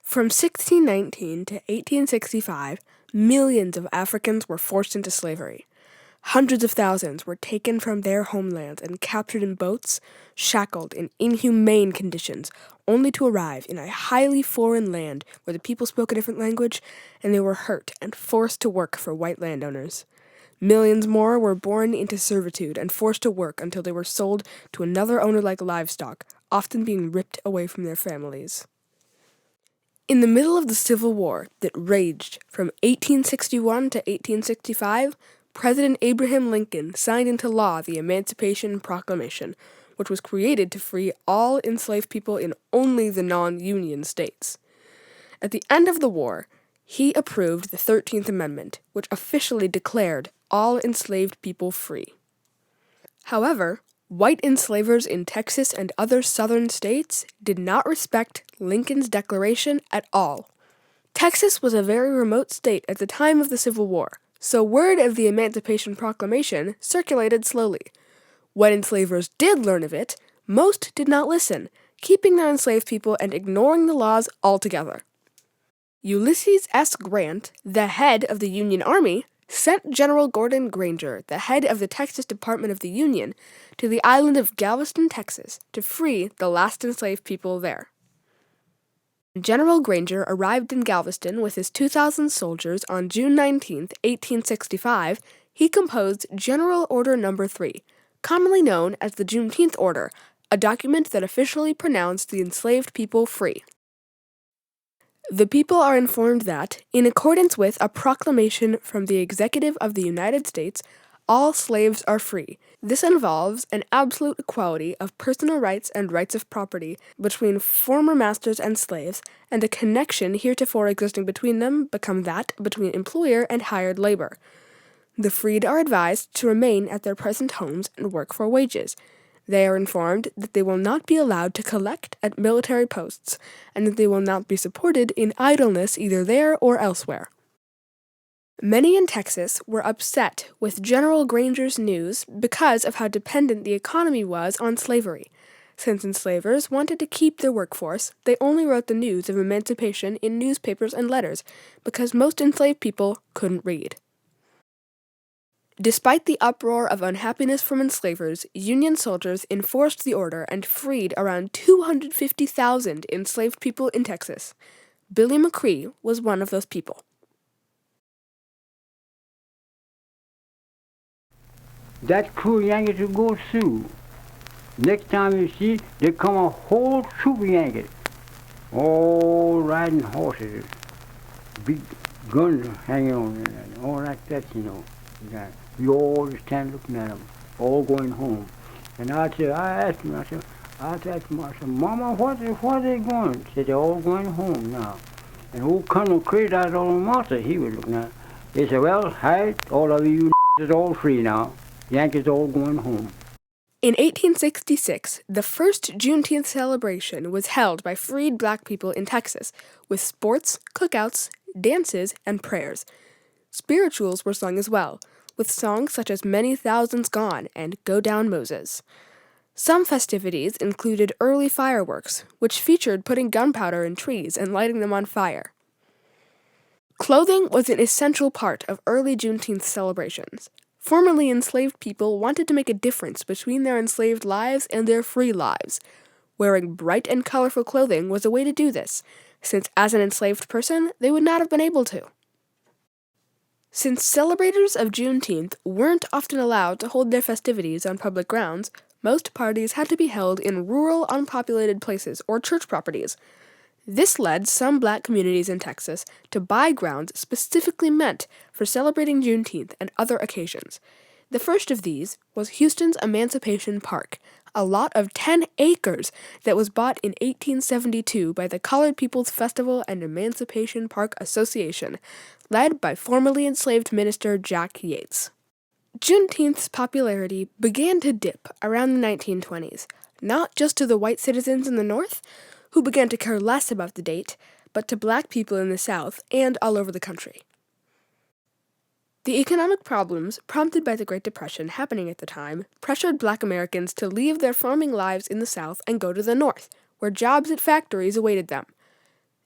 From 1619 to 1865, millions of Africans were forced into slavery. Hundreds of thousands were taken from their homelands and captured in boats, shackled in inhumane conditions, only to arrive in a highly foreign land where the people spoke a different language, and they were hurt and forced to work for white landowners. Millions more were born into servitude and forced to work until they were sold to another owner like livestock, often being ripped away from their families. In the middle of the Civil War that raged from 1861 to 1865, President Abraham Lincoln signed into law the Emancipation Proclamation, which was created to free all enslaved people in only the non-Union states. At the end of the war, he approved the 13th Amendment, which officially declared all enslaved people free. However, white enslavers in Texas and other southern states did not respect Lincoln's declaration at all. Texas was a very remote state at the time of the Civil War, so word of the Emancipation Proclamation circulated slowly. When enslavers did learn of it, most did not listen, keeping their enslaved people and ignoring the laws altogether. Ulysses S. Grant, the head of the Union Army, sent General Gordon Granger, the head of the Texas Department of the Union, to the island of Galveston, Texas, to free the last enslaved people there. When General Granger arrived in Galveston with his 2,000 soldiers on June 19, 1865, he composed General Order No. 3, commonly known as the Juneteenth Order, a document that officially pronounced the enslaved people free. The people are informed that, in accordance with a proclamation from the Executive of the United States, all slaves are free. This involves an absolute equality of personal rights and rights of property between former masters and slaves, and a connection heretofore existing between them become that between employer and hired labor. The freed are advised to remain at their present homes and work for wages. They are informed that they will not be allowed to collect at military posts, and that they will not be supported in idleness either there or elsewhere. Many in Texas were upset with General Granger's news because of how dependent the economy was on slavery. Since enslavers wanted to keep their workforce, they only wrote the news of emancipation in newspapers and letters, because most enslaved people couldn't read. Despite the uproar of unhappiness from enslavers, Union soldiers enforced the order and freed around 250,000 enslaved people in Texas. Billy McCree was one of those people. That crew of Yankees will go through. Next time you see, there come a whole troop of Yankees, all riding horses, big guns hanging on them, and all like that, you know. We all just stand looking at them, all going home. And I asked him, Mama, where they going? She said, they're all going home now. And old Colonel Crazy out on the master, he was looking at it. He said, well, hi, all of you is all free now. Yankees all going home. In 1866, the first Juneteenth celebration was held by freed black people in Texas, with sports, cookouts, dances, and prayers. Spirituals were sung as well, with songs such as Many Thousands Gone and Go Down Moses. Some festivities included early fireworks, which featured putting gunpowder in trees and lighting them on fire. Clothing was an essential part of early Juneteenth celebrations. Formerly enslaved people wanted to make a difference between their enslaved lives and their free lives. Wearing bright and colorful clothing was a way to do this, since as an enslaved person, they would not have been able to. Since celebrators of Juneteenth weren't often allowed to hold their festivities on public grounds, most parties had to be held in rural, unpopulated places or church properties. This led some black communities in Texas to buy grounds specifically meant for celebrating Juneteenth and other occasions. The first of these was Houston's Emancipation Park, a lot of 10 acres that was bought in 1872 by the Colored People's Festival and Emancipation Park Association, led by formerly enslaved minister Jack Yates. Juneteenth's popularity began to dip around the 1920s, not just to the white citizens in the North, who began to care less about the date, but to black people in the South and all over the country. The economic problems prompted by the Great Depression happening at the time pressured black Americans to leave their farming lives in the South and go to the North, where jobs at factories awaited them.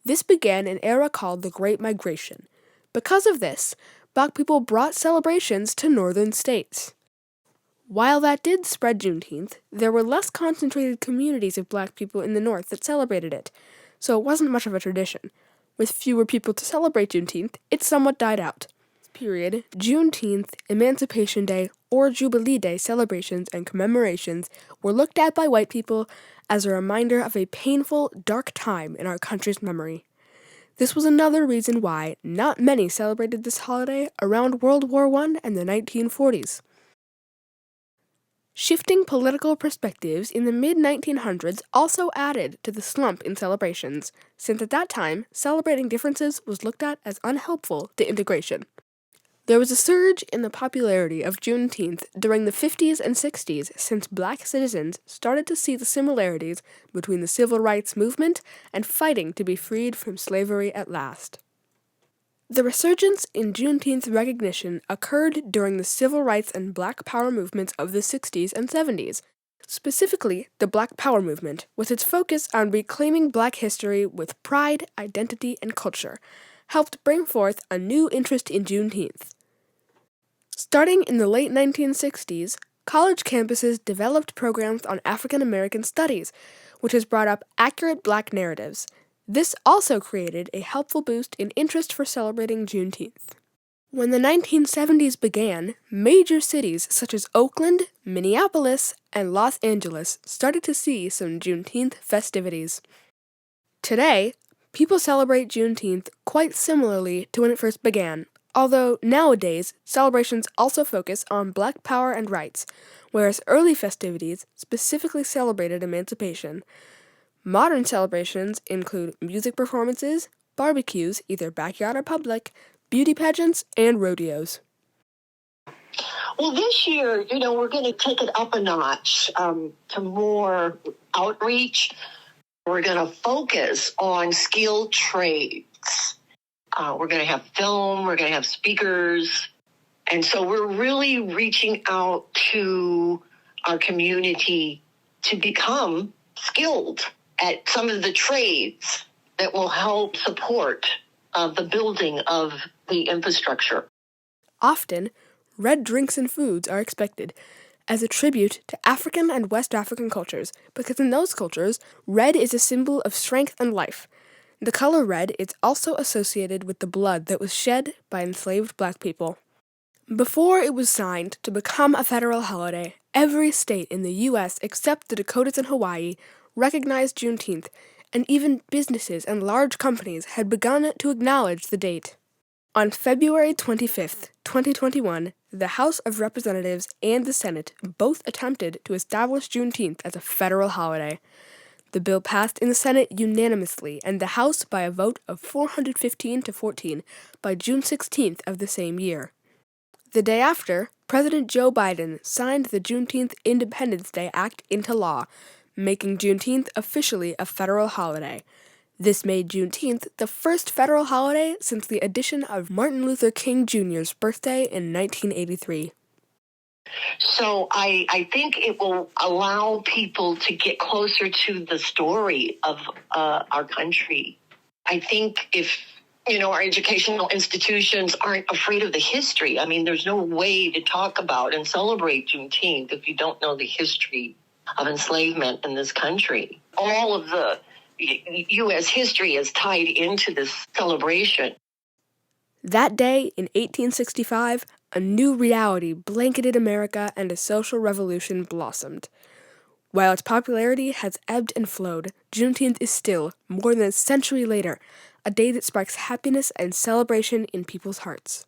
This began an era called the Great Migration. Because of this, Black people brought celebrations to northern states. While that did spread Juneteenth, there were less concentrated communities of Black people in the North that celebrated it, so it wasn't much of a tradition. With fewer people to celebrate Juneteenth, it somewhat died out. This period, Juneteenth, Emancipation Day, or Jubilee Day celebrations and commemorations were looked at by white people as a reminder of a painful, dark time in our country's memory. This was another reason why not many celebrated this holiday around World War I and the 1940s. Shifting political perspectives in the mid-1900s also added to the slump in celebrations, since at that time, celebrating differences was looked at as unhelpful to integration. There was a surge in the popularity of Juneteenth during the 50s and 60s since Black citizens started to see the similarities between the civil rights movement and fighting to be freed from slavery at last. The resurgence in Juneteenth recognition occurred during the civil rights and Black Power movements of the 60s and 70s, specifically the Black Power movement, with its focus on reclaiming Black history with pride, identity, and culture, helped bring forth a new interest in Juneteenth. Starting in the late 1960s, college campuses developed programs on African American studies, which has brought up accurate Black narratives. This also created a helpful boost in interest for celebrating Juneteenth. When the 1970s began, major cities such as Oakland, Minneapolis, and Los Angeles started to see some Juneteenth festivities. Today, people celebrate Juneteenth quite similarly to when it first began, although nowadays celebrations also focus on Black power and rights, whereas early festivities specifically celebrated emancipation. Modern celebrations include music performances, barbecues, either backyard or public, beauty pageants, and rodeos. Well, this year, we're going to take it up a notch to more outreach. We're going to focus on skilled trades. We're going to have film, we're going to have speakers. And so we're really reaching out to our community to become skilled at some of the trades that will help support the building of the infrastructure. Often, red drinks and foods are expected as a tribute to African and West African cultures, because in those cultures, red is a symbol of strength and life. The color red is also associated with the blood that was shed by enslaved Black people. Before it was signed to become a federal holiday, every state in the U.S. except the Dakotas and Hawaii recognized Juneteenth, and even businesses and large companies had begun to acknowledge the date. On February 25, 2021, the House of Representatives and the Senate both attempted to establish Juneteenth as a federal holiday. The bill passed in the Senate unanimously and the House by a vote of 415 to 14 by June 16th of the same year. The day after, President Joe Biden signed the Juneteenth Independence Day Act into law, making Juneteenth officially a federal holiday. This made Juneteenth the first federal holiday since the addition of Martin Luther King Jr.'s birthday in 1983. So I think it will allow people to get closer to the story of our country. I think if, our educational institutions aren't afraid of the history, there's no way to talk about and celebrate Juneteenth if you don't know the history of enslavement in this country. All of the U.S. history is tied into this celebration. That day, in 1865, a new reality blanketed America and a social revolution blossomed. While its popularity has ebbed and flowed, Juneteenth is still, more than a century later, a day that sparks happiness and celebration in people's hearts.